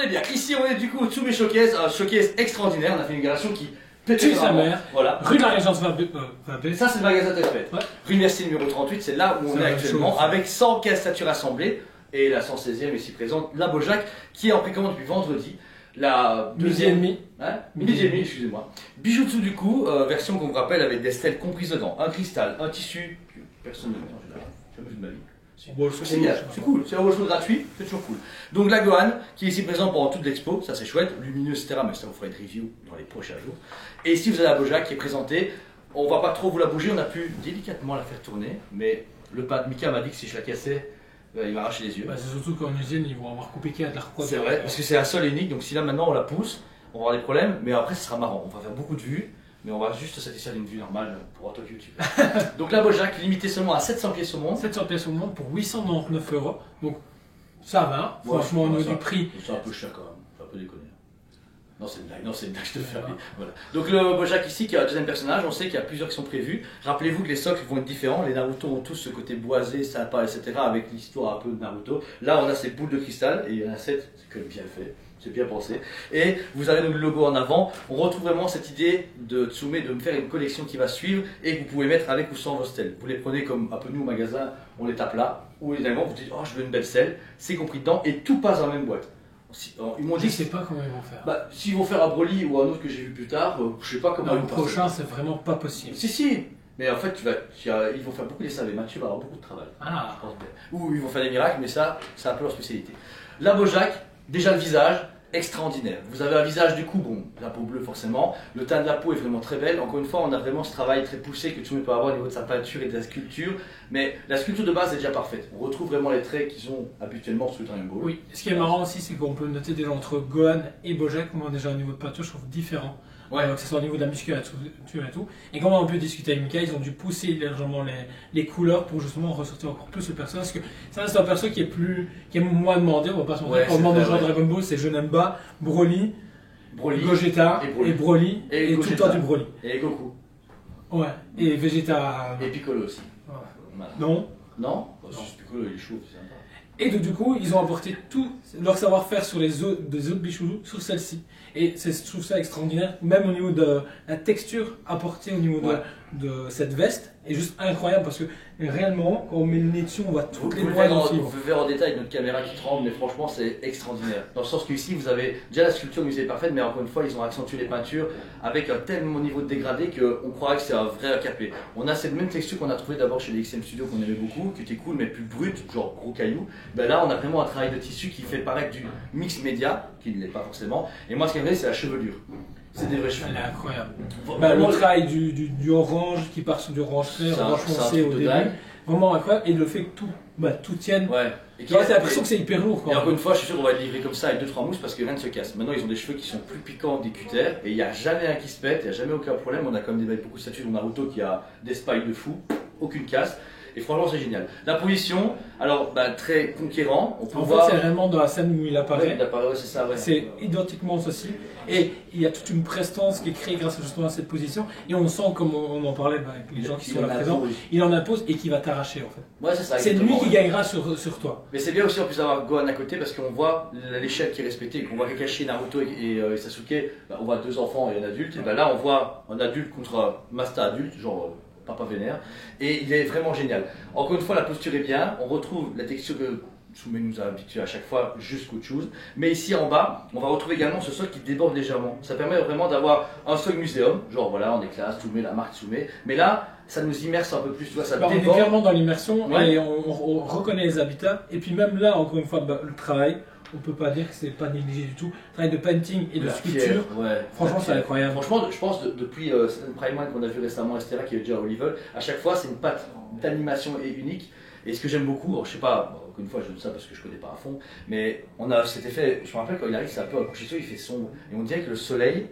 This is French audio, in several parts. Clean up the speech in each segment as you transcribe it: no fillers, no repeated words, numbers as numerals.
voulais dire, ici on est du coup sous mes showcase, un showcase extraordinaire, on a fait une galerie qui tue sa mère, voilà. Rue de la Régence 20B. Ça c'est le magasin Telfait. Ouais. Rue Université numéro 38, c'est là où on est actuellement, chose. avec 100 caisses statues rassemblées, et la 116e ici présente, la Bojac, qui est en précommande depuis vendredi. La Midi et demi. Hein, midi et demi, excusez-moi. Bijutsu du coup, version qu'on vous rappelle avec des stèles comprises dedans, un cristal, un tissu, que personne ne met en général, jamais vu de ma vie. C'est bien, c'est cool, c'est un roll gratuit, c'est toujours cool. Donc la Gohan, qui est ici présente pendant toute l'expo, ça c'est chouette, lumineuse, etc. Mais ça vous fera une review dans les prochains jours. Et ici vous avez la Bojac qui est présentée, on va pas trop vous la bouger, on a pu délicatement la faire tourner, mais le pâte Mika m'a dit que si je la cassais, il va arracher les yeux. Bah, c'est surtout qu'en usine, ils vont avoir coupé qu'il y a de la reproduire. C'est vrai, parce que c'est un seul et unique, donc si là maintenant on la pousse, on va avoir des problèmes, mais après ce sera marrant, on va faire beaucoup de vues. Mais on va juste satisfaire d'une vue normale pour un talk YouTube. Donc la Bojac, limitée seulement à 700 pièces au monde. 700 pièces au monde pour 899 €. Donc ça va, Ouais, franchement, au niveau ça, du prix. C'est un peu cher quand même, faut un peu déconner. Non, c'est une blague, je te fais. Voilà. Donc le Bojac ici, qui a un deuxième personnage, on sait qu'il y a plusieurs qui sont prévus. Rappelez-vous que les socles vont être différents. Les Naruto ont tous ce côté boisé, sympa, etc. avec l'histoire un peu de Naruto. Là, on a ces boules de cristal et il y en a 7, c'est quand même bien fait. C'est bien pensé. Et vous avez le logo en avant. On retrouve vraiment cette idée de Tsume de me faire une collection qui va suivre et que vous pouvez mettre avec ou sans vos stèles. Vous les prenez comme un peu nous au magasin, on les tape là. Ou évidemment, vous dites, oh, je veux une belle stèle. C'est compris dedans et tout passe dans la même boîte. Ils m'ont dit, Je sais pas comment ils vont faire. bah, s'ils vont faire un Broly ou un autre que j'ai vu plus tard, je sais pas comment Non, ils le vont faire. prochain, c'est vraiment pas possible. Si. Mais en fait, ils vont faire beaucoup des savés. Mathieu va avoir beaucoup de travail. Ah. Je pense bien. Ou ils vont faire des miracles, mais ça, c'est un peu leur spécialité. La Bojac, déjà le visage, extraordinaire. Vous avez un visage du coup, bon, la peau bleue forcément, le teint de la peau est vraiment très belle. Encore une fois, on a vraiment ce travail très poussé que Tsume peut avoir au niveau de sa peinture et de la sculpture, mais la sculpture de base est déjà parfaite. On retrouve vraiment les traits qu'ils ont habituellement sur le Dragon Ball. Oui, ce qui est marrant aussi, c'est qu'on peut noter déjà entre Gohan et Bojac, comment déjà au niveau de peinture, je trouve différent. Ouais. Que ce soit au niveau de la musculature et tout. Et comment on peut discuter avec Mika, ils ont dû pousser légèrement les couleurs pour justement ressortir encore plus le personnage. Parce que ça, c'est un perso qui est moins demandé, on va pas se mentir. Ouais, Quand on demande aux gens ouais. Dragon Ball, c'est Janemba, Broly, Gogeta et Broly. et tout le temps du Broly. Et Goku. Ouais, et Vegeta. Et Piccolo aussi. Ouais. Voilà. Non. Non, juste Piccolo, il est chaud, c'est sympa. Et donc, du coup, ils ont apporté tout leur savoir-faire sur les autres, des autres bichoulous sur celle-ci. Et je trouve ça extraordinaire, même au niveau de la texture apportée au niveau de cette veste, est juste incroyable parce que réellement, quand on met le nez dessus, on voit toutes les poils dans le Vous pouvez voir en détail notre caméra qui tremble, mais franchement c'est extraordinaire. Dans le sens que ici vous avez déjà la sculpture musée est parfaite, mais encore une fois ils ont accentué les peintures avec un tel niveau de dégradé qu'on croirait que c'est un vrai AKP. On a cette même texture qu'on a trouvé d'abord chez les XM Studio qu'on aimait beaucoup, qui était cool mais plus brute, genre gros cailloux. Ben là on a vraiment un travail de tissu qui fait paraître du mix média, qui ne l'est pas forcément. Et moi ce qui est vrai c'est la chevelure. C'est des vrais cheveux. Elle est incroyable. Vraiment, Le travail du orange qui part sur du orange clair, orange foncé au début. dingue. Vraiment incroyable. Et le fait que tout tienne. Ouais. Et Tu vois, t'as l'impression que c'est hyper lourd. Et encore une fois, je suis sûr qu'on va être livré comme ça avec 2-3 mousses parce que rien ne se casse. Maintenant, ils ont des cheveux qui sont plus piquants que des cutters et il n'y a jamais un qui se pète, il n'y a jamais aucun problème. On a comme beaucoup de statues de Naruto qui a des spikes de fou, aucune casse. Et franchement, c'est génial. La position, alors très conquérant. On peut En voir. fait, c'est vraiment dans la scène où il apparaît. Ouais, il apparaît, ouais, c'est ça, ouais. C'est identiquement ceci. Et il y a toute une prestance qui est créée grâce justement à cette position. Et on sent, comme on en parlait avec les gens qui sont là présents, il en impose et qui va t'arracher en fait. Ouais, c'est ça. C'est lui qui gagnera sur toi. Mais c'est bien aussi en plus d'avoir Gohan à côté parce qu'on voit l'échelle qui est respectée, qu'on voit Kakashi, Naruto et Sasuke, on voit deux enfants et un adulte, et ben là on voit un adulte contre un master adulte, genre papa vénère, et il est vraiment génial. Encore une fois, la posture est bien, on retrouve la texture que Tsume nous a habitué à chaque fois jusqu'au choose, mais ici en bas, on va retrouver également ce sol qui déborde légèrement. Ça permet vraiment d'avoir un sol muséum, genre voilà, on est classe, Tsume, la marque Tsume, mais là, ça nous immerse un peu plus, tu vois, ça On est déborde. clairement dans l'immersion Ouais. et on reconnaît les habitats. Et puis même là, encore une fois, le travail, on peut pas dire que c'est pas négligé du tout. Le travail de painting et de La sculpture, pierre, ouais. franchement, c'est incroyable. Franchement, je pense depuis Prime One qu'on a vu récemment, etc., qui est déjà au level, à chaque fois, c'est une patte d'animation et unique. Et ce que j'aime beaucoup, alors, je sais pas, bon, encore une fois, je dis ça parce que je connais pas à fond, mais on a cet effet, je me rappelle quand il arrive, c'est un peu un coucher de soleil, il fait sombre, et on dirait que le soleil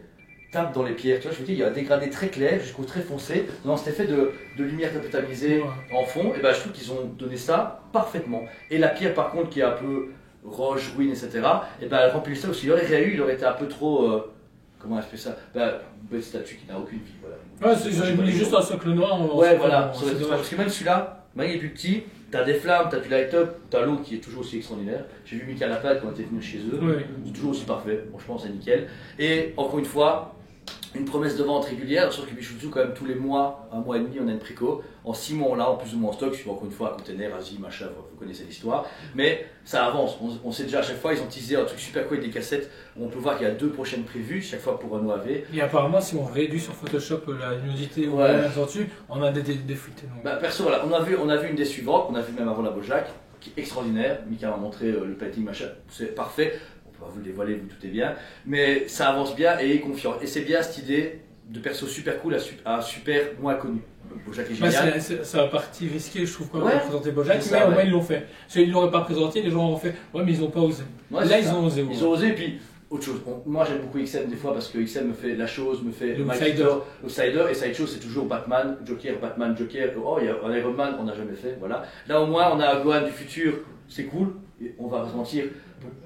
tape dans les pierres. Tu vois, je vous dis, il y a un dégradé très clair jusqu'au très foncé, dans cet effet de lumière un peu tamisée en fond, et ben je trouve qu'ils ont donné ça parfaitement. Et la pierre, par contre, qui est un peu roche, ruine, etc., et ben elle remplit ça, parce qu'il aurait rien eu, il aurait été un peu trop. Comment elle fait ça? Une belle statue qui n'a aucune vie, voilà. Ouais, j'avais mis juste un socle noir. Ouais, voilà, parce que même celui-là, il est plus petit, T'as des flammes, t'as du light-up, t'as l'eau qui est toujours aussi extraordinaire. J'ai vu Mika Lapad quand on était venu chez eux, c'est toujours aussi parfait, franchement c'est nickel. Et encore une fois, une promesse de vente régulière, sur que Bishoutsu, quand même tous les mois, un mois et demi, on a une préco. En 6 mois, on l'a en plus ou moins en stock, suivant encore une fois, container, Asie, machin, vous connaissez l'histoire. Mais ça avance, on sait déjà à chaque fois, ils ont teasé un truc super cool avec des cassettes où on peut voir qu'il y a 2 prochaines prévues, chaque fois pour un OAV. Et apparemment, si on réduit sur Photoshop la luminosité ou Ouais. la dessus, on a des fuites. Bah, perso, voilà, on a vu une des suivantes, qu'on a vu même avant la Bojack, qui est extraordinaire. Mika m'a montré le plating, machin, c'est parfait. On peut pas vous le dévoiler, vous doutez bien. Mais ça avance bien et est confiant. Et c'est bien cette idée de perso super cool à super moins connu. Bojack est génial. C'est la partie risquée, je trouve, quand même, Ouais. de présenter Bojack, C'est mais ça, au moins ouais. ils l'ont fait. S'ils ne l'auraient pas présenté, les gens ont fait, ouais, mais ils n'ont pas osé. Ouais, Là, c'est ils ça. ont osé. Ils ont osé, et puis autre chose. Moi j'aime beaucoup XM des fois parce que XM me fait la chose, me fait L'Outsider. Outsider, et Sideshow c'est toujours Batman, Joker. Oh, il y a un Iron Man qu'on n'a jamais fait, voilà. Là au moins on a un Gohan du futur, c'est cool, et on va pas se mentir.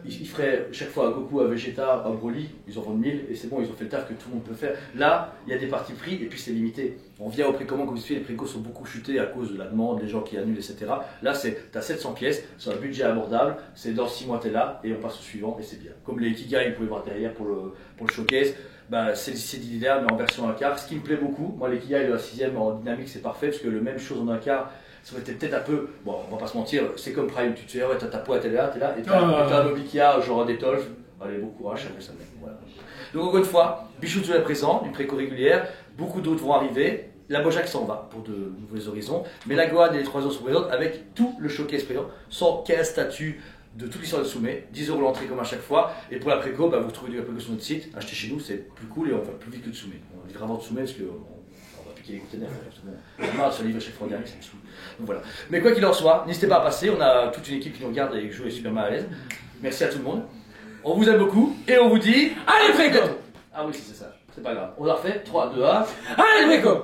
Il ferait chaque fois un Goku, un Vegeta, un Broly, ils en vendent 1000 et c'est bon, ils ont fait le taf que tout le monde peut faire. Là, il y a des parties prix et puis c'est limité. On vient au précommande, comme je dis, les précos sont beaucoup chutés à cause de la demande, des gens qui annulent, etc. Là, tu as 700 pièces, c'est un budget abordable, c'est dans 6 mois, tu es là et on passe au suivant et c'est bien. Comme les Ikigai, vous pouvez voir derrière pour le showcase, bah, c'est l'idéal mais en version 1 quart. Ce qui me plaît beaucoup, moi, l'Ikigai, le 6ème en dynamique, c'est parfait parce que le même chose en 1 quart. Ça aurait été peut-être un peu, bon, on va pas se mentir, c'est comme Prime, tu te dis, ouais, t'as ta pointe, t'es là, et t'as un Oblikia, genre des Tolf, allez, bon courage, chacun sa mère. Voilà. Donc, encore une fois, Bishoutsu est présent, une préco régulière, beaucoup d'autres vont arriver, la Bojack s'en va pour de nouveaux horizons, mais la Gohan et les 3 autres sont présentes avec tout le showcase présent, 115 statuts de toute l'histoire de Soumet, 10 € l'entrée comme à chaque fois, et pour la préco, bah, vous trouvez du préco sur notre site, achetez chez nous, c'est plus cool et on va plus vite que de Soumet. On livrera avant de Soumet parce que on va piquer les containers, on a sur livre chaque fois dernier, ça me saoule. Donc voilà. Mais quoi qu'il en soit, n'hésitez pas à passer, on a toute une équipe qui nous regarde et qui joue super mal à l'aise. Merci à tout le monde. On vous aime beaucoup et on vous dit Allez, préco! Ah oui, c'est ça, c'est pas grave. On la refait, 3, 2, 1. Allez, préco!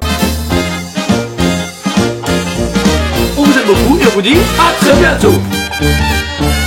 On vous aime beaucoup et on vous dit à très bientôt.